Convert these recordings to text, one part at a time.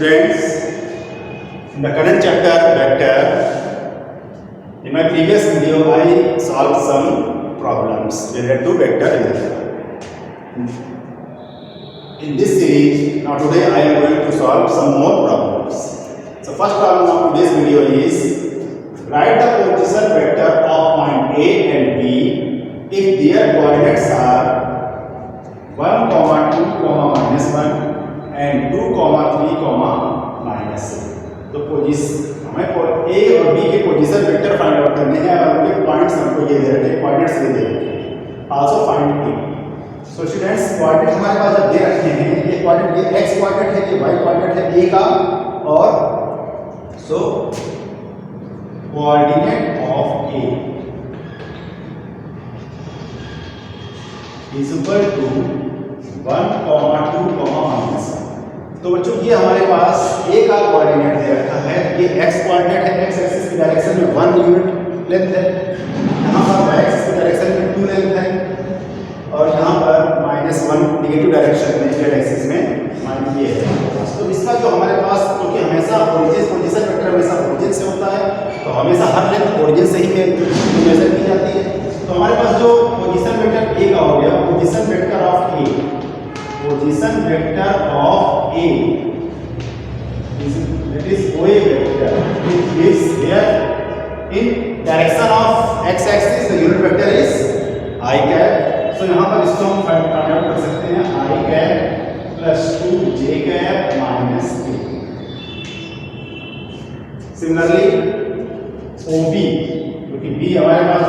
students, in the current chapter vector, in my previous video I solved some problems related to vector algebra. In this series, now today I am going to solve some more problems. So first problem of today's video is write the position vector of point A and B if their coordinates are 1, 2, -1 and 2, 3, -6. तो हमें A और B के position vector find out करने हैं और उनके points हमको ये दे रखे हैं, कोऑर्डिनेट्स ये दे रखे हैं। Also find A। So students, coordinate हमारे पास जब दे रखे हैं, ये कोऑर्डिनेट, ये x कोऑर्डिनेट है, ये y कोऑर्डिनेट है A का, और so coordinate of A is equal to 1, 2, -1। तो बच्चों ये हमारे पास A का कोऑर्डिनेट दे रखा है, ये x कोऑर्डिनेट है, x एक्सिस की डायरेक्शन में 1 यूनिट लेंथ है, यहाँ पर y एक्सिस की डायरेक्शन में 2 लेंथ है, और यहाँ पर -1 नेगेटिव डायरेक्शन में z एक्सिस में ये है। तो इसका जो हमारे पास, क्योंकि हमेशा पोजीशन वेक्टर हमेशा ओरिजिन से होता है, तो हमेशा हर लेंथ ओरिजिन से ही मेजर की जाती है। तो हमारे पास जो पोजीशन वेक्टर A का हो गया, position vector of A, position vector of A that is OA vector, which is there in direction of x axis, the unit vector is I cap. so यहाँ पर इसको हम फाइंड आउट कर सकते हैं, I cap plus 2j cap minus k। Similarly OB, क्योंकि B हमारे पास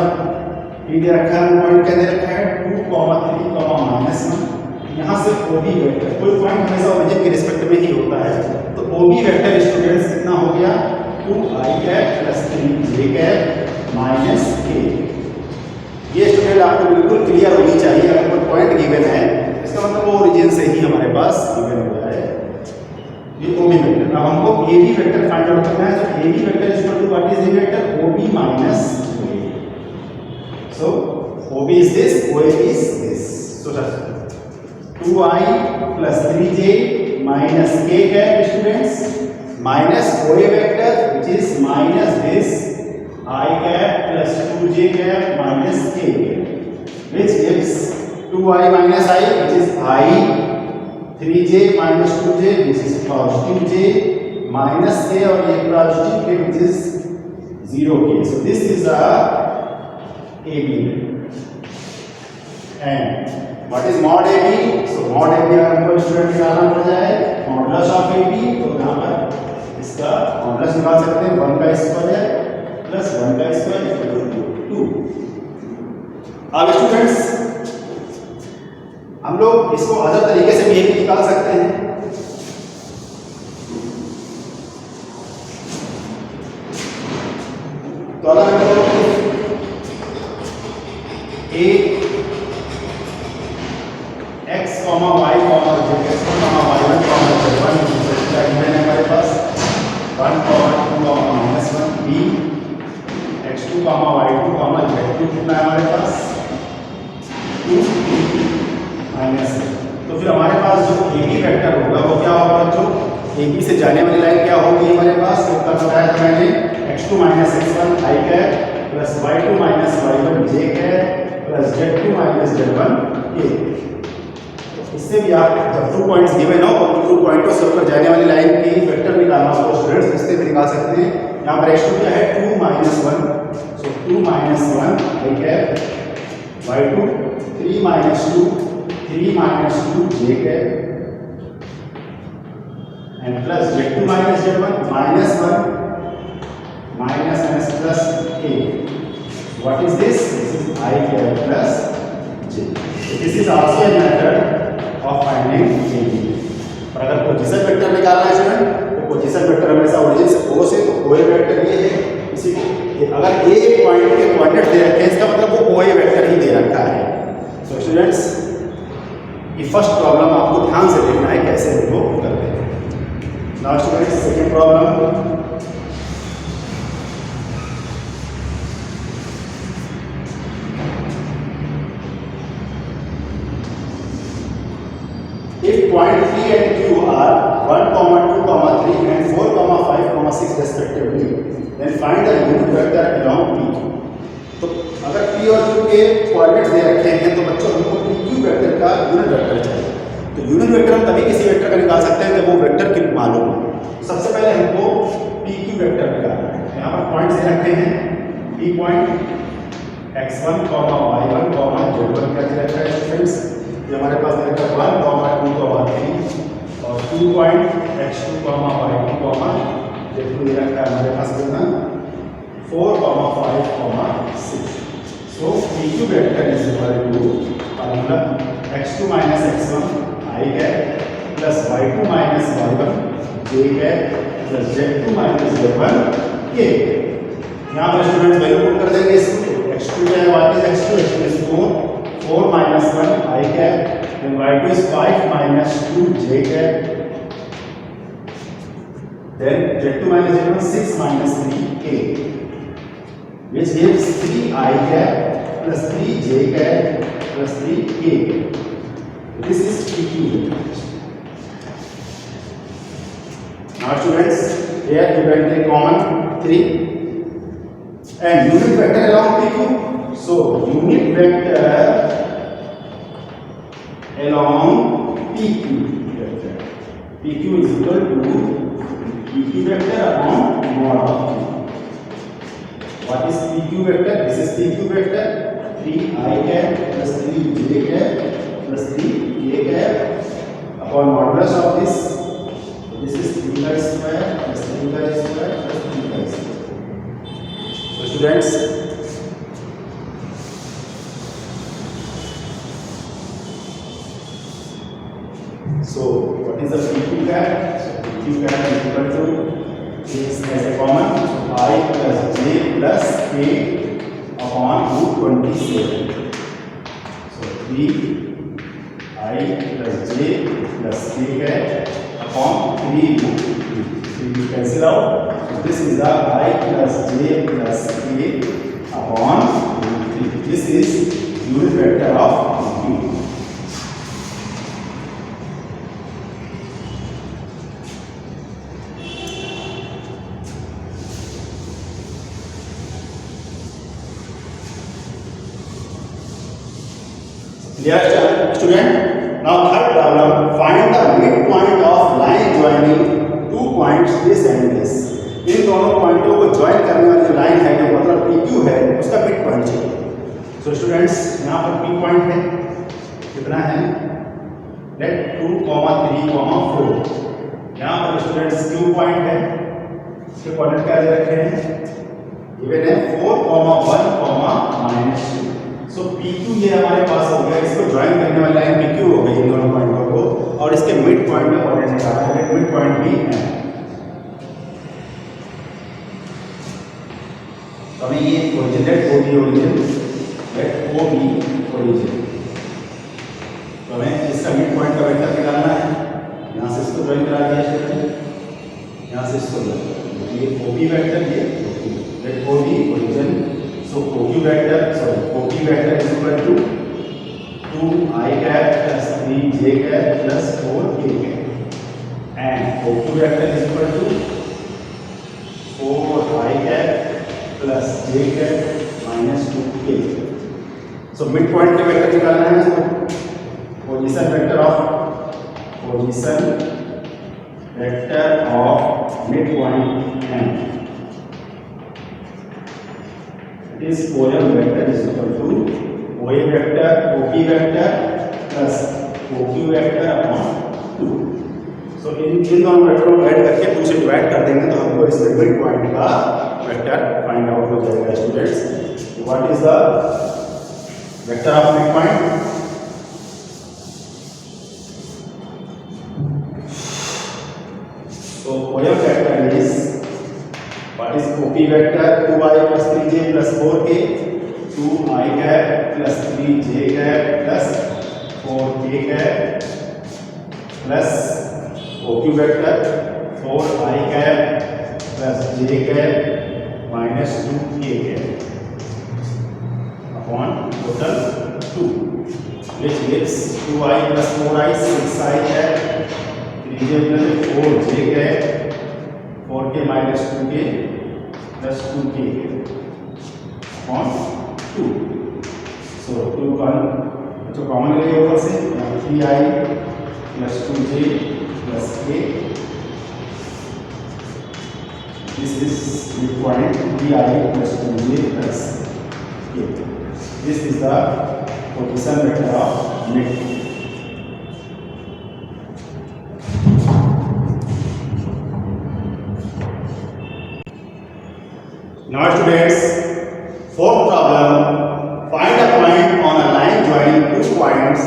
B दे रखा है, पॉइंट क्या दे रखा है 2, 3, -1, यहाँ से OB वेक्टर, कोई पॉइंट हमेशा ओरिजिन के रिस्पेक्ट में ही होता है, तो OB वेक्टर स्टूडेंट्स कितना हो गया 2i cap plus 3j cap minus k। ये स्टूडेंट आपको बिल्कुल क्लियर होनी चाहिए, अगर कोई पॉइंट गिवन है इसका मतलब वो ओरिजिन से ही हमारे पास गिवन हुआ है। ये OB वेक्टर। अब हमको AB वेक्टर फाइंड आउट करना है, तो AB vector is equal to what is the vector OB minus OA। So OB is this, OA is this. So 2i plus 3j minus k cap students minus OA vector which is minus this I cap plus 2j cap minus k which gives 2i minus I which is I, 3j minus 2j which is positive j minus k और ये positive k which is 0k। So this is a AB and what is mod AB? So mod AB अगर हमको student निकालना पड़ जाए modulus of AB, तो यहाँ पर इसका मॉडुलस निकाल सकते हैं 1 का स्क्वायर प्लस 1 का स्क्वायर इक्वल टू 2। अब स्टूडेंट्स हम लोग इसको अदर तरीके से भी निकाल सकते हैं। तो अगर हम लोग A x, y, z, x, y1, z1 है हमारे पास 1, 2, -1 b x2, y2, z2 कितना है हमारे पास 2 -1। तो फिर हमारे पास जो AB वेक्टर होगा वो क्या होगा बच्चों, AB से जाने वाली लाइन क्या होगी हमारे पास, तो कल बताया था मैंने x2 x1 i cap plus y2 y1 j cap plus z2 z1 k। इससे भी आप जब 2 पॉइंट्स गिवन हो और 2 पॉइंटों से होकर जाने वाली लाइन की वेक्टर निकालना हो तो स्टूडेंट्स इससे भी निकाल सकते हैं। यहाँ पर x2 क्या है 2 -1, सो 2 -1 i cap, y2 3 -2 j cap and plus z2 z1 -1 plus k। What is this? This is i cap plus j। This is also a method of finding AB। और अगर पोजीशन वेक्टर निकालना है student, तो position vector हमेशा origin से O से, तो OA vector ये है। इसी को अगर A पॉइंट के कोऑर्डिनेट दे रखे हैं इसका मतलब वो OA वेक्टर ही दे रखा है। तो स्टूडेंट्स ये फर्स्ट प्रॉब्लम आपको ध्यान से देखना है कैसे इनको करते हैं। Now students second problem, If point P and Q are 1, 2, 3 and 4, 5, 6 respectively, then find the unit vector along PQ. तो अगर P और Q के कोऑर्डिनेट्स दे रखे हैं तो बच्चों हमको PQ वेक्टर का यूनिट वेक्टर चाहिए। तो यूनिट वेक्टर हम तभी किसी वेक्टर का निकाल सकते हैं जब वो वेक्टर की मालूम हो। सबसे पहले हमको PQ वेक्टर निकालना है। यहाँ पर पॉइंट्स दे रखे हैं, P point x1, y1, z1 क्या दे रखा है स्टूडेंट्स? ये हमारे पास दे रखा है 1, 2, 3 और 2 पॉइंट x2, y2, z2 दे रखा है हमारे पास कितना 4, 5, 6। So PQ vector is equal to formula x2 minus x1 i cap plus y2 minus y1 j cap plus z2 minus z1 k। यहाँ पर स्टूडेंट्स वैल्यू पुट कर देंगे इसको। x2 क्या है? what is x2? x2 is 4 minus 1 i cap, then y2 is 5 minus 2 j cap, then z2 minus z1 6 minus 3 k, which gives 3 i cap plus 3 j cap plus 3 k. This is PQ vector. Now students, here you can take common 3 and unit vector along PQ. So unit vector along PQ vector. PQ is equal to PQ vector upon mod of Q. What is PQ vector? This is PQ vector 3 i cap plus 3 j cap plus 3 k cap upon modulus of this. So this is 3 pi square plus 3 pi square plus 3 pi square. So students, so what is the PQ cap? So PQ cap is equal to this as a common, so I plus j plus k upon root 27. So 3 I plus j plus k cap upon 3 root 3. So you cancel out. So this is the I plus j plus k upon root 3. This is unit vector of Q. Clear student? Now third problem, find the midpoint of line joining two points this and this. इन दोनों पॉइंटों को join करने वाली जो line है जो मतलब PQ है उसका मिड पॉइंट चाहिए। सो स्टूडेंट्स यहाँ पर P पॉइंट है कितना है? लेट 2, 3, 4। यहाँ पर स्टूडेंट्स Q पॉइंट है, इसके कोऑर्डिनेट क्या दे रखे हैं? गिवन है 4, 1, -2। सो PQ ये हमारे पास हो गया, इसको ज्वाइन करने वाली लाइन PQ हो गई इन दोनों पॉइंटों को, और इसके मिड पॉइंट में कोऑर्डिनेट निकालना है। मिड पॉइंट भी है तो हमें ये ओरिजिन लेट OB ओरिजिन, तो हमें इसका मिड पॉइंट का वेक्टर निकालना है। यहाँ से इसको ज्वाइन करा दिया स्टूडेंट, यहाँ से इसको ये OB वेक्टर, ये let OB origin. So OQ vector is equal to 2 I cap plus 3 j cap plus 4 k cap, and OQ vector is equal to 4 I cap plus j cap minus 2 k। So midpoint के vector निकालना है इसको। Position vector of midpoint M is OM vector is equal to OA vector OP vector plus OQ vector upon 2। सो इन दोनों वेक्टरों को add करके 2 से divide कर देंगे तो हमको इस मिड पॉइंट का वेक्टर फाइंड आउट हो जाएगा students. What is the vector of mid point? So OM vector is what is OP vector? 2i plus 3j plus 4k, 2i cap plus 3j cap plus 4k cap plus OQ vector 4i cap plus j cap minus 2k cap upon total 2। which gives 2i plus 4i 6i cap 3j plus 4j cap 4k minus 2k plus 2k upon 2. So 2 जो common ले ऊपर से 3i plus 2j plus k. This is the point 3i plus 2j plus k. This is the position vector of mid. Now students, fourth problem. Find a point on a line joining two points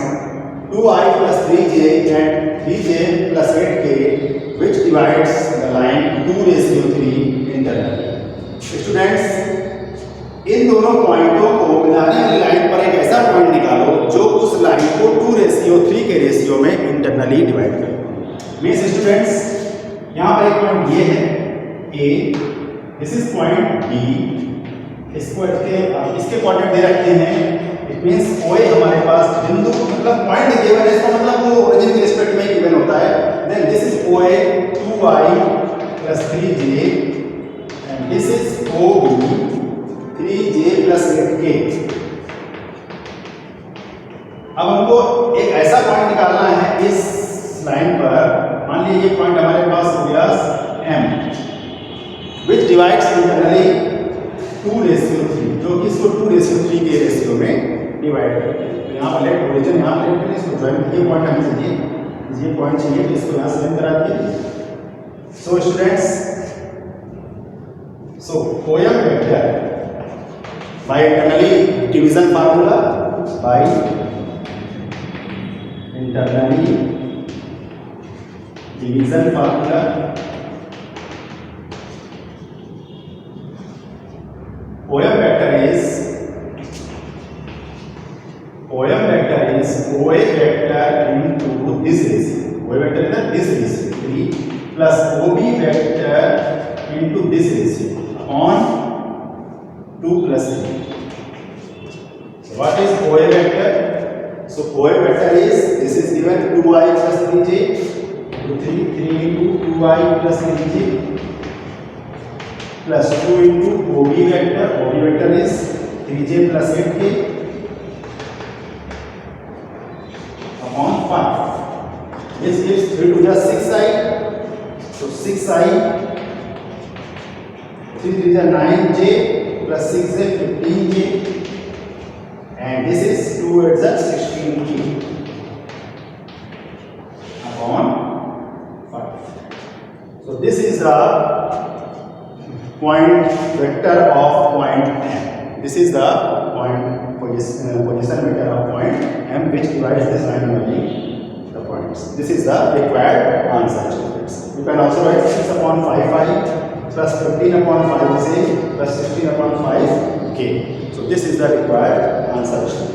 2i plus 3j and 3j plus 8k which divides the line 2:3 internally. Students, इन दोनों पॉइंटों को मिलाने वाली line पर एक ऐसा point निकालो जो उस लाइन को 2:3 के रेशियो में इंटरनली डिवाइड करे। मीन्स स्टूडेंट्स, यहाँ पर एक पॉइंट ये है A, this is point B, इसके कोऑर्डिनेट दे रखे हैं। इट मींस OA हमारे पास बिंदु मतलब पॉइंट गिवन है, इसका मतलब वो ओरिजिन के रिस्पेक्ट में गिवन होता है। Then this is OA 2i plus 3j and this is OB 3j plus 8k। अब हमको एक ऐसा पॉइंट निकालना है इस लाइन पर। मान लीजिए ये पॉइंट हमारे पास हो गया M which divides internally 2:3, जो कि इसको 2:3 के रेशियो में डिवाइड करते हैं। तो यहाँ पर लेट ओरिजिन यहाँ पर लेट इसको ज्वाइन ये पॉइंट हमें चाहिए, ये पॉइंट चाहिए तो इसको यहाँ से करा दिए। So students, so poem vector by internally division formula, by internally division formula OM vector is OA vector into this ratio. OA vector is this ratio 3 plus OB vector into this ratio upon 2 plus 3. So what is OA vector? So OA vector is, this is given 2i plus 3j, 3 into 2i plus 3j plus 2 into OB vector. OB vector is 3j plus 8k upon 5. This gives 3 to the 6i. So 6i, 3 to the 9j plus 6j 15j, and this is 2 at the 16k upon 5. So this is the point vector of point M. This is the position vector of point M which divides this line only the points. This is the required answer, students. You can also write 6 upon 5i plus 15 upon 5j plus 16 upon 5k. So this is the required answer, students.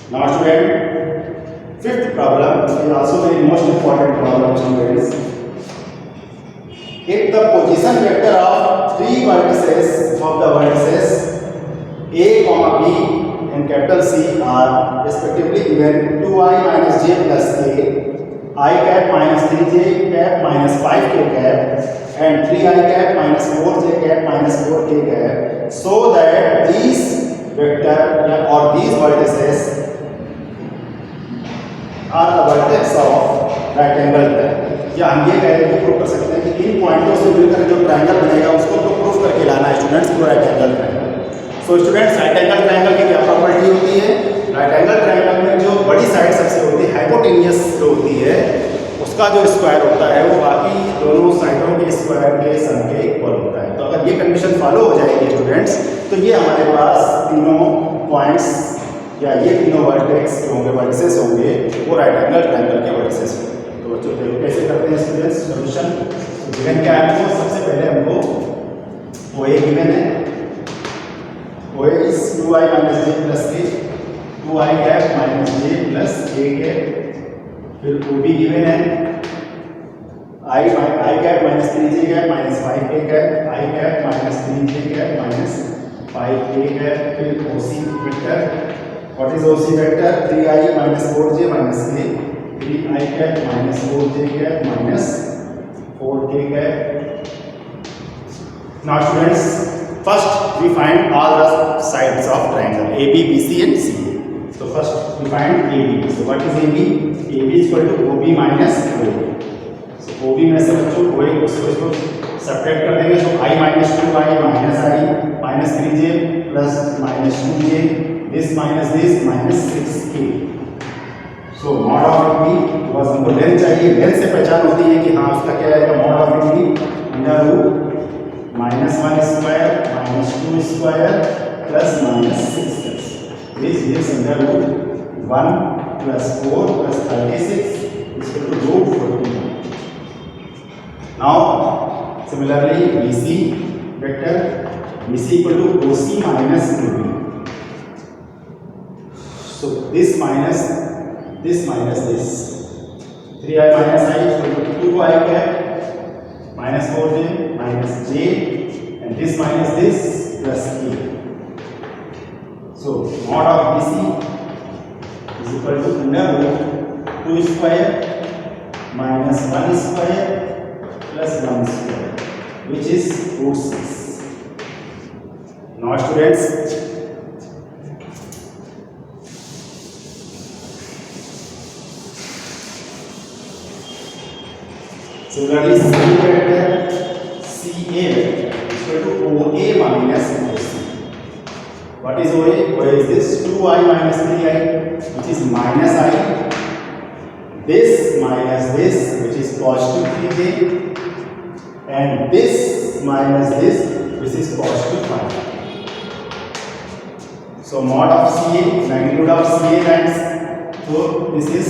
Now student, fifth problem is also the most important problem, students. If the position vector of three vertices of the vertices A, B and capital C are respectively given 2i minus j plus k, I cap minus 3j cap minus 5k cap and 3i cap minus 4j cap minus 4k cap, so that these vector or these vertices are the vertex of right angle triangle। या हम ये कह prove कर सकते हैं कि इन पॉइंटों से मिलकर जो ट्रायंगल बनेगा उसको तो प्रूव करके लाना है स्टूडेंट्स, पूरा right angle triangle. So students, right angle triangle की क्या प्रॉपर्टी होती है? राइट एंगल ट्रायंगल में जो बड़ी साइड सबसे होती है हाइपोटेनियस जो होती है, उसका जो स्क्वायर होता है वो बाकी दोनों साइडों के स्क्वायर के सम के इक्वल होता है। तो अगर ये कंडीशन फॉलो हो जाएगी स्टूडेंट्स, तो ये हमारे पास तीनों पॉइंट्स या ये तीनों वर्टेक्स जो होंगे, वर्टिसेस होंगे, वो राइट एंगल ट्रायंगल के वर्टिसेस होंगे। तो बच्चों देखो कैसे करते हैं स्टूडेंट्स सॉल्यूशन। तो गिवन क्या है हमको? सबसे पहले हमको OA गिवन है, OA is 2i minus j plus k, 2i cap minus j plus k cap फिर OB गिवन है I cap minus 3J cap minus 5K cap, I cap minus 3J cap minus 5K cap, फिर OC vector, what is OC vector? 3I minus 4J minus K, 3I cap minus 4J cap minus 4K cap. Now students, first we find all the sides of triangle AB, BC and CA. So first we find AB. So what is AB? AB is equal to OB minus OA. So OB में से बच्चों OA को इसको subtract कर देंगे. So I minus 2I minus I minus 3J plus minus 2J, this minus this minus 6K. So mod of AB बस हमको length चाहिए. लेंथ से पहचान होती है कि हाँ उसका क्या है. mod of AB under root minus 1 square minus 2 square plus minus 6 which gives under root 1 plus 4 plus 36 is equal to root 41. Now similarly BC vector, BC equal to OC minus OB. So this minus this, 3I minus I is equal to 2I cap minus 4J minus J, and this minus this plus K. So mod of BC is equal to under root 2 square minus 1 square plus 1 square, which is root 6. Now students, similarly CA vector is equal to OA minus OC. What is OA? OA is this 2I minus 3I, which is minus I. This minus this, which is positive 3J, and this minus this, which is positive 5. So mod of CA, magnitude of CA times. So this is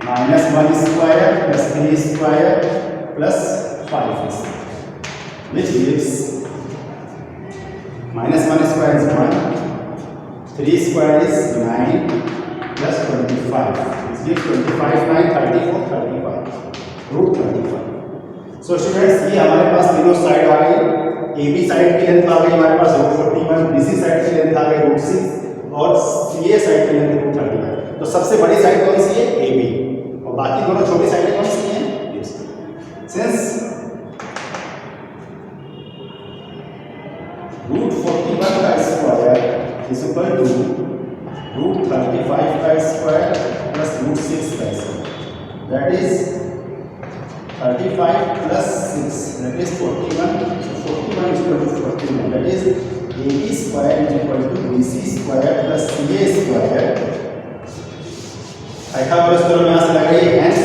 minus 1 square plus 3 square plus 5 square, which gives minus 1 square is 1, 3 square is 9 plus 25, which gives 25, 9, 34, 35, root 35. So students, ये हमारे पास तीनों side आ गई. AB side की length आ गई हमारे पास root 41, BC side की length आ गई root 6 और CA साइड की लेंथ root 35. तो सबसे बड़ी साइड कौन सी है? AB. और बाकी दोनों छोटी साइडें कौन सी हैं? Since root 41 का square is equal to root 35 का स्क्वायर plus root 6 का square, that is 35 plus 6, that is 41. So 41 is equal to 41, that is AB square is equal to BC square plus CA square. Pythagoras theorem यहाँ से लगाइए. Hence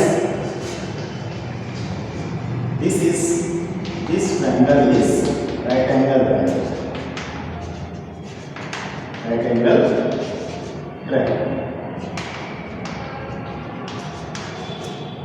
this triangle is right angle triangle. Right angle triangle.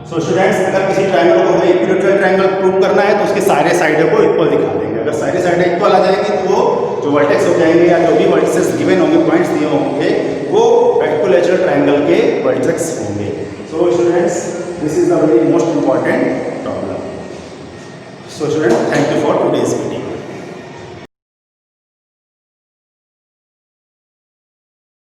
So students, अगर किसी triangle को हमें equilateral triangle prove करना है तो उसके सारे साइडों को इक्वल दिखा देंगे. अगर सारे साइडें इक्वल आ जाएंगी तो जो वर्टेक्स हो जाएंगे या जो भी वर्टिसेस गिवन होंगे, पॉइंट्स दिए होंगे, वो इक्विलैटरल ट्रायंगल के वर्टेक्स होंगे. So students, this is the very most important problem. So students, thank you for today's meeting.